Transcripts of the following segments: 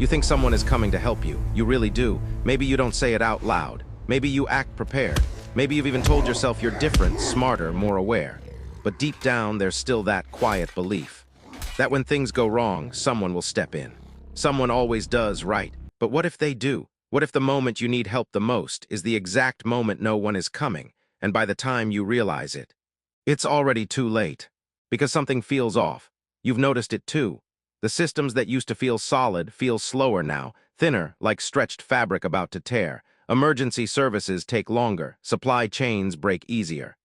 You think someone is coming to help you. You really do. Maybe you don't say it out loud. Maybe you act prepared. Maybe you've even told yourself you're different, smarter, more aware. But deep down, there's still that quiet belief that when things go wrong, someone will step in. Someone always does right. But what if they do? What if the moment you need help the most is the exact moment no one is coming, and by the time you realize it, it's already too late? Because something feels off. You've noticed it too. The systems that used to feel solid feel slower now, thinner, like stretched fabric about to tear. Emergency services take longer, supply chains break easier.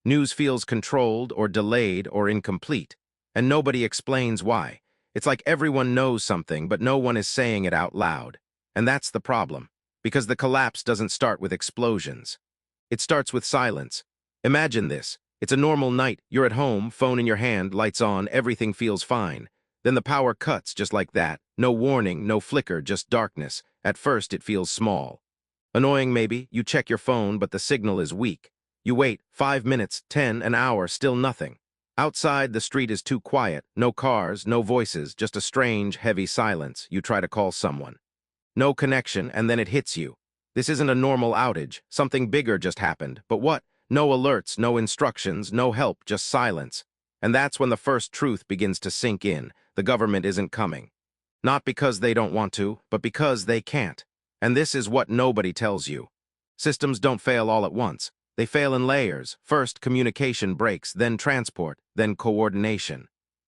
News feels controlled or delayed or incomplete, and nobody explains why. It's like everyone knows something, but no one is saying it out loud. And that's the problem, because the collapse doesn't start with explosions. It starts with silence. Imagine this. It's a normal night. You're at home, phone in your hand, lights on, everything feels fine. Then the power cuts just like that. No warning, no flicker, just darkness. At first, it feels small. Annoying maybe. You check your phone, but the signal is weak. You wait, 5 minutes, 10, an hour, still nothing. Outside, the street is too quiet. No cars, no voices, just a strange, heavy silence. You try to call someone. No connection, and then it hits you. This isn't a normal outage. Something bigger just happened. But what? No alerts, no instructions, no help, just silence. And that's when the first truth begins to sink in. The government isn't coming. Not because they don't want to, but because they can't. And this is what nobody tells you. Systems don't fail all at once. They fail in layers. First, communication breaks, then transport, then coordination.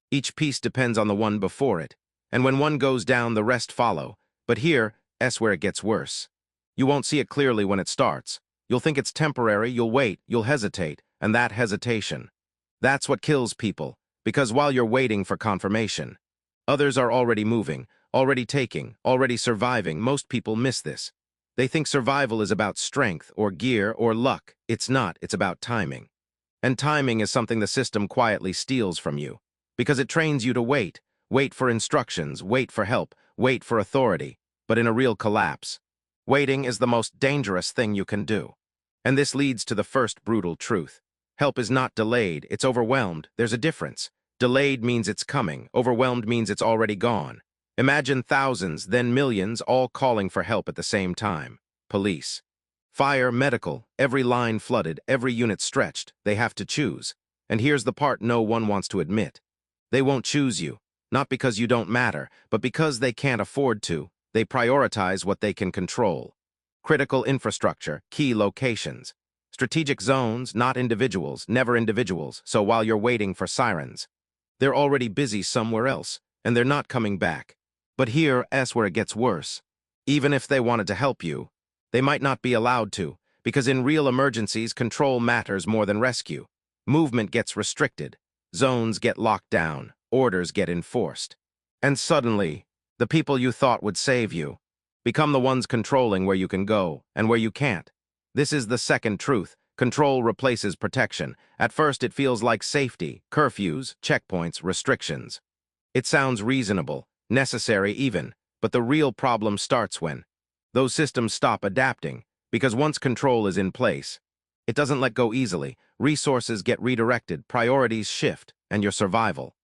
Each piece depends on the one before it. And when one goes down, the rest follow. But here's where it gets worse. You won't see it clearly when it starts. You'll think it's temporary, you'll wait, you'll hesitate, and that hesitation. That's what kills people, because while you're waiting for confirmation, others are already moving, already taking, already surviving. Most people miss this. They think survival is about strength or gear or luck. It's not, it's about timing. And timing is something the system quietly steals from you, because it trains you to wait. Wait for instructions, wait for help, wait for authority. But in a real collapse, waiting is the most dangerous thing you can do. And this leads to the first brutal truth. Help is not delayed, it's overwhelmed. There's a difference. Delayed means it's coming. Overwhelmed means it's already gone. Imagine thousands, then millions, all calling for help at the same time. Police, fire, medical, every line flooded, every unit stretched. They have to choose. And here's the part no one wants to admit. They won't choose you, not because you don't matter, but because they can't afford to. They prioritize what they can control. Critical infrastructure, key locations. Strategic zones, not individuals, never individuals. So while you're waiting for sirens, they're already busy somewhere else, and they're not coming back. But here's where it gets worse. Even if they wanted to help you, they might not be allowed to, because in real emergencies, control matters more than rescue. Movement gets restricted, zones get locked down, orders get enforced. And suddenly, the people you thought would save you become the ones controlling where you can go and where you can't. This is the second truth. Control replaces protection. At first, it feels like safety, curfews, checkpoints, restrictions. It sounds reasonable, necessary even, but the real problem starts when those systems stop adapting, because once control is in place, it doesn't let go easily. Resources get redirected, priorities shift, and your survival,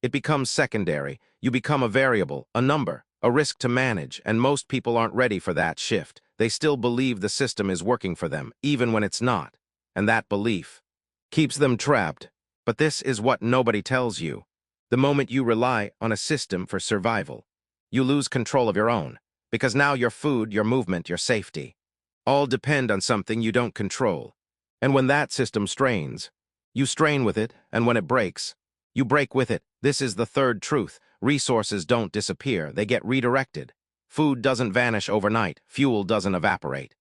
it becomes secondary. You become a variable, a number, a risk to manage, and most people aren't ready for that shift. They still believe the system is working for them, even when it's not. And that belief keeps them trapped. But this is what nobody tells you. The moment you rely on a system for survival, you lose control of your own, because now your food, your movement, your safety, all depend on something you don't control. And when that system strains, you strain with it, and when it breaks, you break with it. This is the third truth. Resources don't disappear, they get redirected. Food doesn't vanish overnight, fuel doesn't evaporate.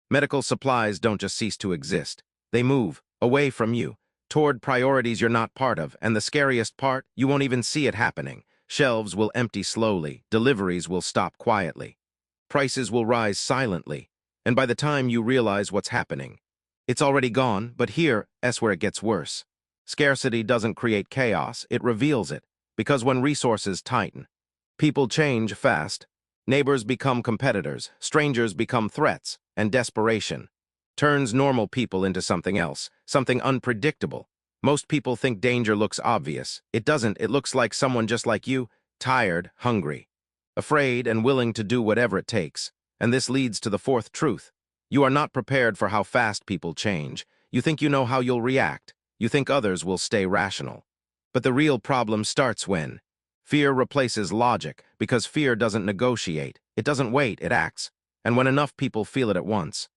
Medical supplies don't just cease to exist. They move away from you, toward priorities you're not part of, and the scariest part, you won't even see it happening. Shelves will empty slowly, deliveries will stop quietly. Prices will rise silently, and by the time you realize what's happening, it's already gone. But here's where it gets worse. Scarcity doesn't create chaos, it reveals it, because when resources tighten, people change fast. Neighbors become competitors, strangers become threats, and desperation turns normal people into something else, something unpredictable. Most people think danger looks obvious. It doesn't. It looks like someone just like you, tired, hungry. afraid and willing to do whatever it takes. And this leads to the fourth truth. You are not prepared for how fast people change. You think you know how you'll react. You think others will stay rational. But the real problem starts when fear replaces logic, because fear doesn't negotiate. It doesn't wait, it acts. And when enough people feel it at once,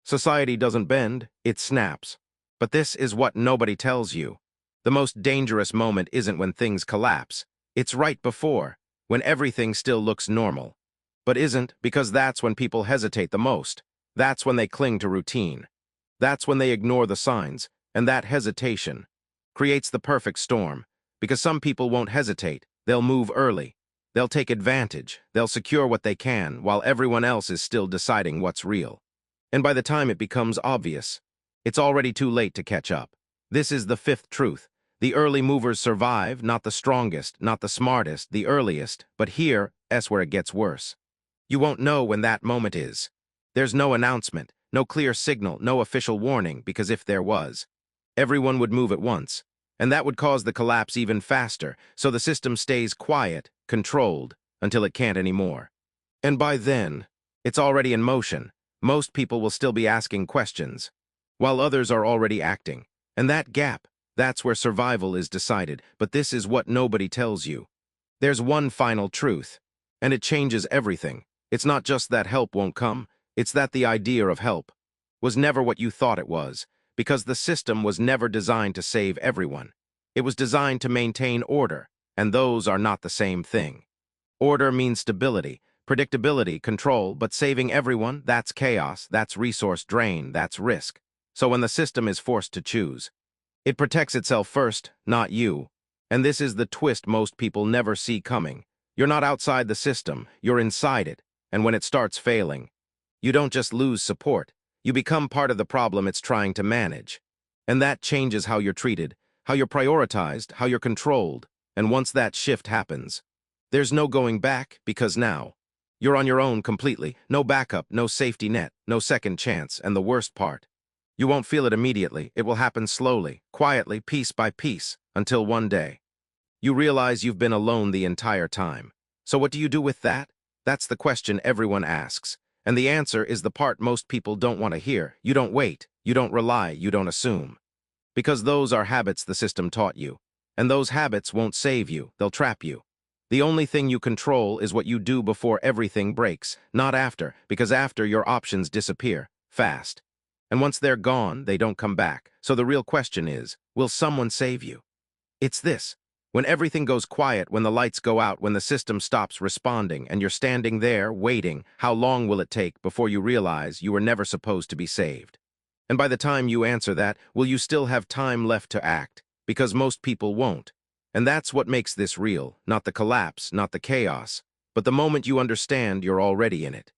society doesn't bend, it snaps. But this is what nobody tells you. The most dangerous moment isn't when things collapse. It's right before, when everything still looks normal. But isn't, because that's when people hesitate the most. That's when they cling to routine. That's when they ignore the signs, and that hesitation creates the perfect storm. Because some people won't hesitate, they'll move early. They'll take advantage, they'll secure what they can, while everyone else is still deciding what's real. And by the time it becomes obvious, it's already too late to catch up. This is the fifth truth. The early movers survive, not the strongest, not the smartest, the earliest. But here's where it gets worse. You won't know when that moment is. There's no announcement, no clear signal, no official warning, because if there was, everyone would move at once. And that would cause the collapse even faster, so the system stays quiet, controlled, until it can't anymore. And by then, it's already in motion. Most people will still be asking questions, while others are already acting. And that gap, that's where survival is decided. But this is what nobody tells you. There's one final truth, and it changes everything. It's not just that help won't come, it's that the idea of help was never what you thought it was, because the system was never designed to save everyone. It was designed to maintain order, and those are not the same thing. Order means stability, predictability, control, but saving everyone, that's chaos, that's resource drain, that's risk. So when the system is forced to choose, it protects itself first, not you. And this is the twist most people never see coming. You're not outside the system, you're inside it. And when it starts failing, you don't just lose support, you become part of the problem it's trying to manage. And that changes how you're treated, how you're prioritized, how you're controlled. And once that shift happens, there's no going back, because now you're on your own completely. No backup, no safety net, no second chance. And the worst part, you won't feel it immediately. It will happen slowly, quietly, piece by piece, until one day you realize you've been alone the entire time. So what do you do with that? That's the question everyone asks. And the answer is the part most people don't want to hear. You don't wait, you don't rely, you don't assume. Because those are habits the system taught you. And those habits won't save you, they'll trap you. The only thing you control is what you do before everything breaks, not after, because after your options disappear, fast. And once they're gone, they don't come back. So the real question is, will someone save you? It's this. When everything goes quiet, when the lights go out, when the system stops responding, and you're standing there, waiting, how long will it take before you realize you were never supposed to be saved? And by the time you answer that, will you still have time left to act? Because most people won't. And that's what makes this real, not the collapse, not the chaos, but the moment you understand you're already in it.